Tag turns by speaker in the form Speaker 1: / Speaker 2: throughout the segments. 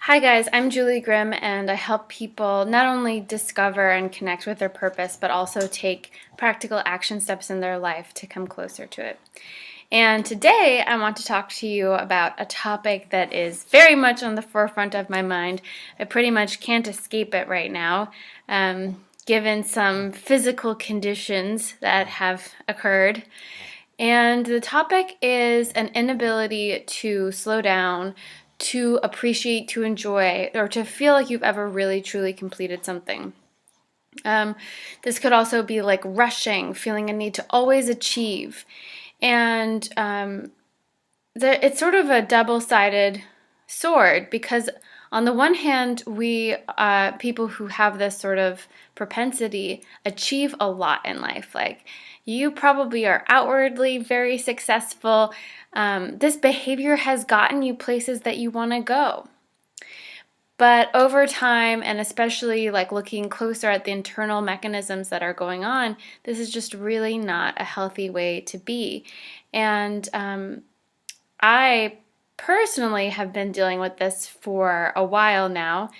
Speaker 1: Hi, guys. I'm Julie Grimm, and I help people not only discover and connect with their purpose, but also take practical action steps in their life to come closer to it. And today, I want to talk to you about a topic that is very much on the forefront of my mind. I pretty much can't escape it right now, given some physical conditions that have occurred. And the topic is an inability to slow down, to appreciate, to enjoy, or to feel like you've ever really truly completed something. Um, this could also be like rushing, feeling a need to always achieve. And it's sort of a double-sided sword because on the one hand, we people who have this sort of propensity achieve a lot in life. Like you probably are outwardly very successful. This behavior has gotten you places that you want to go. But over time, and especially like looking closer at the internal mechanisms that are going on, this is just really not a healthy way to be. And I personally have been dealing with this for a while now,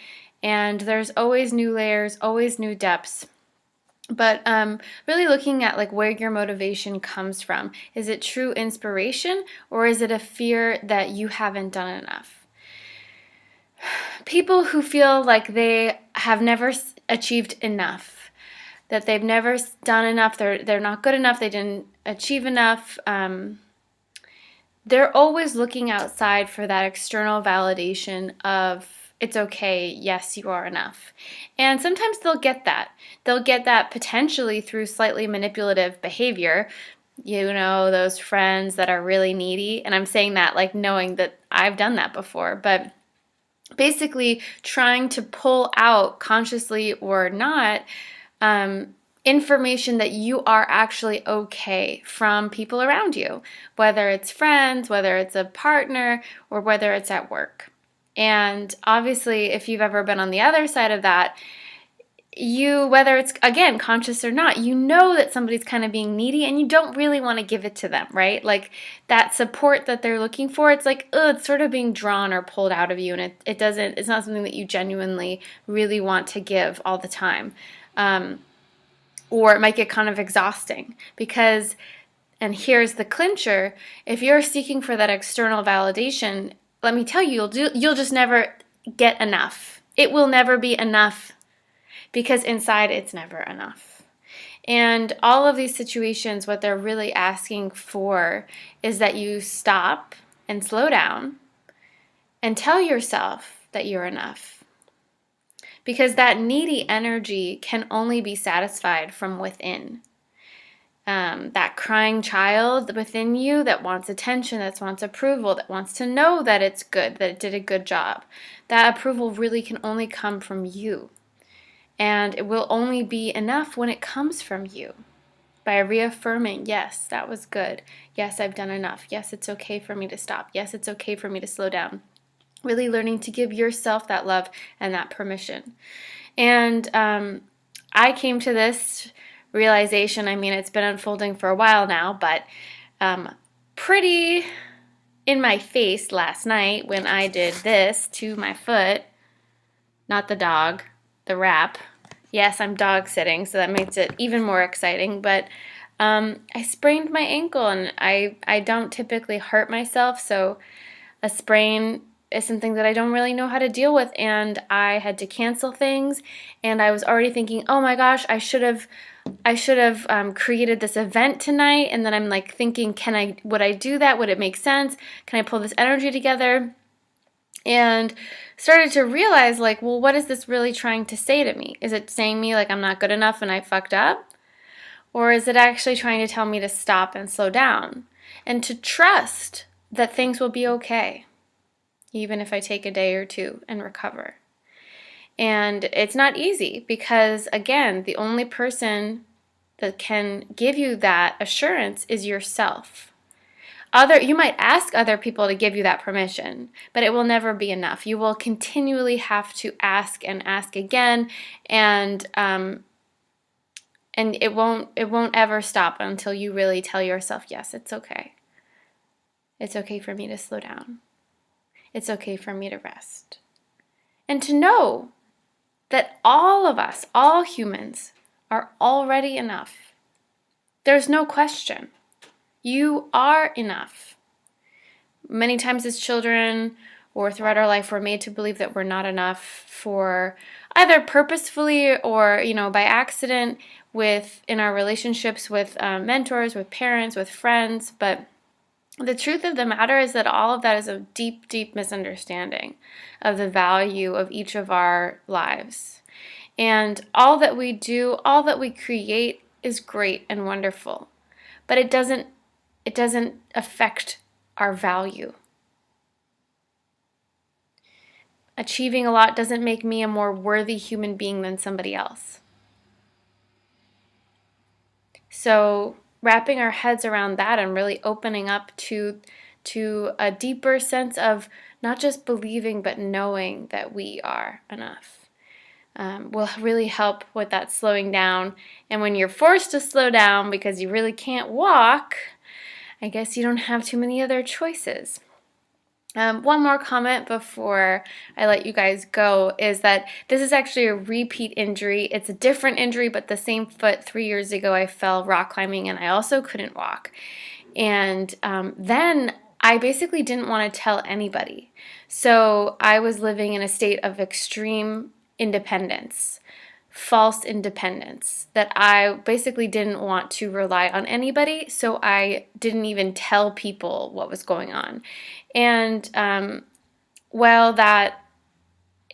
Speaker 1: and there's always new layers, always new depths. But really looking at like where your motivation comes from. Is it true inspiration, or is it a fear that you haven't done enough? People who feel like they have never achieved enough, that they've never done enough, they're not good enough, they didn't achieve enough. They're always looking outside for that external validation of it's okay, yes, you are enough. And sometimes they'll get that. They'll get that potentially through slightly manipulative behavior. You know, those friends that are really needy. And I'm saying that like knowing that I've done that before. But basically trying to pull out consciously or not information that you are actually okay from people around you, whether it's friends, whether it's a partner, or whether it's at work. And obviously, if you've ever been on the other side of that, you, whether it's again conscious or not, you know that somebody's kind of being needy and you don't really want to give it to them, right? Like that support that they're looking for, it's like, oh, it's sort of being drawn or pulled out of you, and it's not something that you genuinely really want to give all the time. Or it might get kind of exhausting because, and here's the clincher, if you're seeking for that external validation, let me tell you, you'll just never get enough. It will never be enough because inside it's never enough. And all of these situations, what they're really asking for is that you stop and slow down and tell yourself that you're enough. Because that needy energy can only be satisfied from within. That crying child within you that wants attention, that wants approval, that wants to know that it's good, that it did a good job. That approval really can only come from you. And it will only be enough when it comes from you. By reaffirming, yes, that was good. Yes, I've done enough. Yes, it's okay for me to stop. Yes, it's okay for me to slow down. Really learning to give yourself that love and that permission. And I came to this realization, I mean, it's been unfolding for a while now, but pretty in my face last night when I did this to my foot, not the dog, the wrap. Yes, I'm dog sitting, so that makes it even more exciting, but I sprained my ankle, and I don't typically hurt myself, so a sprain is something that I don't really know how to deal with, and I had to cancel things, and I was already thinking, oh my gosh, I should have created this event tonight, and then I'm like thinking, would I do that? Would it make sense? Can I pull this energy together? And started to realize like, well, what is this really trying to say to me? Is it saying me like I'm not good enough and I fucked up? Or is it actually trying to tell me to stop and slow down and to trust that things will be okay, even if I take a day or two and recover? And it's not easy because, again, the only person that can give you that assurance is yourself. You might ask other people to give you that permission, but it will never be enough. You will continually have to ask and ask again, and it won't ever stop until you really tell yourself, yes, it's okay. It's okay for me to slow down. It's okay for me to rest. And to know that all of us, all humans, are already enough. There's no question. You are enough. Many times as children or throughout our life, we're made to believe that we're not enough for either purposefully or, by accident in our relationships with mentors, with parents, with friends. But the truth of the matter is that all of that is a deep, deep misunderstanding of the value of each of our lives. And all that we do, all that we create is great and wonderful, but it doesn't affect our value. Achieving a lot doesn't make me a more worthy human being than somebody else. So wrapping our heads around that and really opening up to a deeper sense of not just believing but knowing that we are enough will really help with that slowing down. And when you're forced to slow down because you really can't walk, I guess you don't have too many other choices. One more comment before I let you guys go is that this is actually a repeat injury. It's a different injury, but the same foot. 3 years ago, I fell rock climbing and I also couldn't walk. And then I basically didn't want to tell anybody. So I was living in a state of extreme independence, false independence, that I basically didn't want to rely on anybody, so I didn't even tell people what was going on. And while that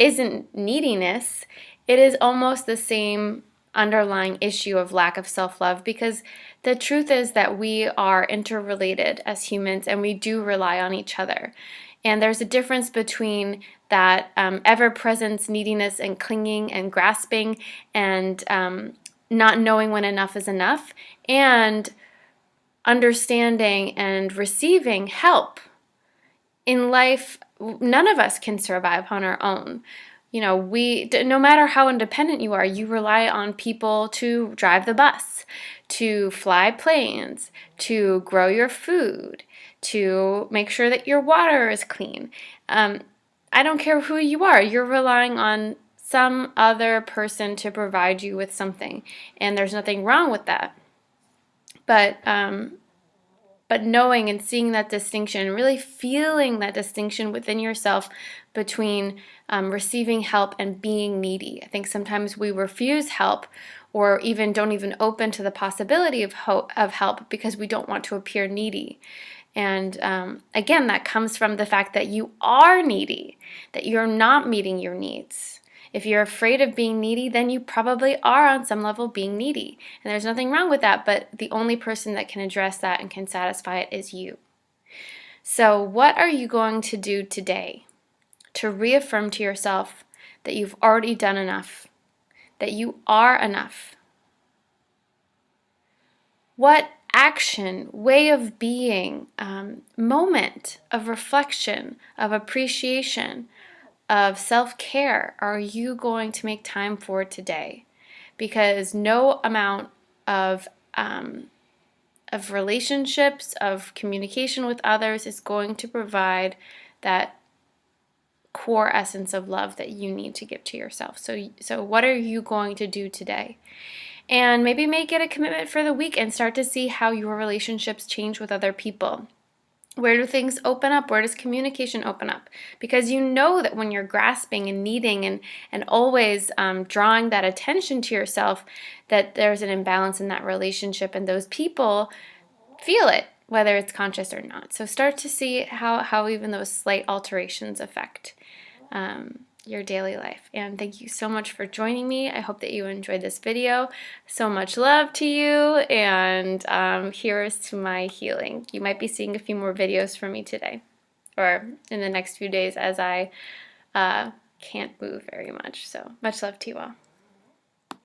Speaker 1: isn't neediness, it is almost the same underlying issue of lack of self-love, because the truth is that we are interrelated as humans and we do rely on each other. And there's a difference between that ever-present neediness and clinging and grasping and not knowing when enough is enough, and understanding and receiving help. In life, none of us can survive on our own. No matter how independent you are, you rely on people to drive the bus, to fly planes, to grow your food, to make sure that your water is clean. I don't care who you are, you're relying on some other person to provide you with something, and there's nothing wrong with that. But knowing and seeing that distinction, really feeling that distinction within yourself between receiving help and being needy. I think sometimes we refuse help or even don't even open to the possibility of help because we don't want to appear needy. And again, that comes from the fact that you are needy, that you're not meeting your needs. If you're afraid of being needy, then you probably are on some level being needy. And there's nothing wrong with that, but the only person that can address that and can satisfy it is you. So what are you going to do today to reaffirm to yourself that you've already done enough, that you are enough? What action, way of being, moment of reflection, of appreciation, of self-care are you going to make time for today? Because no amount of relationships, of communication with others is going to provide that core essence of love that you need to give to yourself. So what are you going to do today? And maybe make it a commitment for the week and start to see how your relationships change with other people. Where do things open up? Where does communication open up? Because you know that when you're grasping and needing and always drawing that attention to yourself, that there's an imbalance in that relationship, and those people feel it, whether it's conscious or not. So start to see how even those slight alterations affect your daily life. And thank you so much for joining me. I hope that you enjoyed this video. So much love to you, and here's to my healing. You might be seeing a few more videos from me today or in the next few days as I can't move very much. So much love to you all.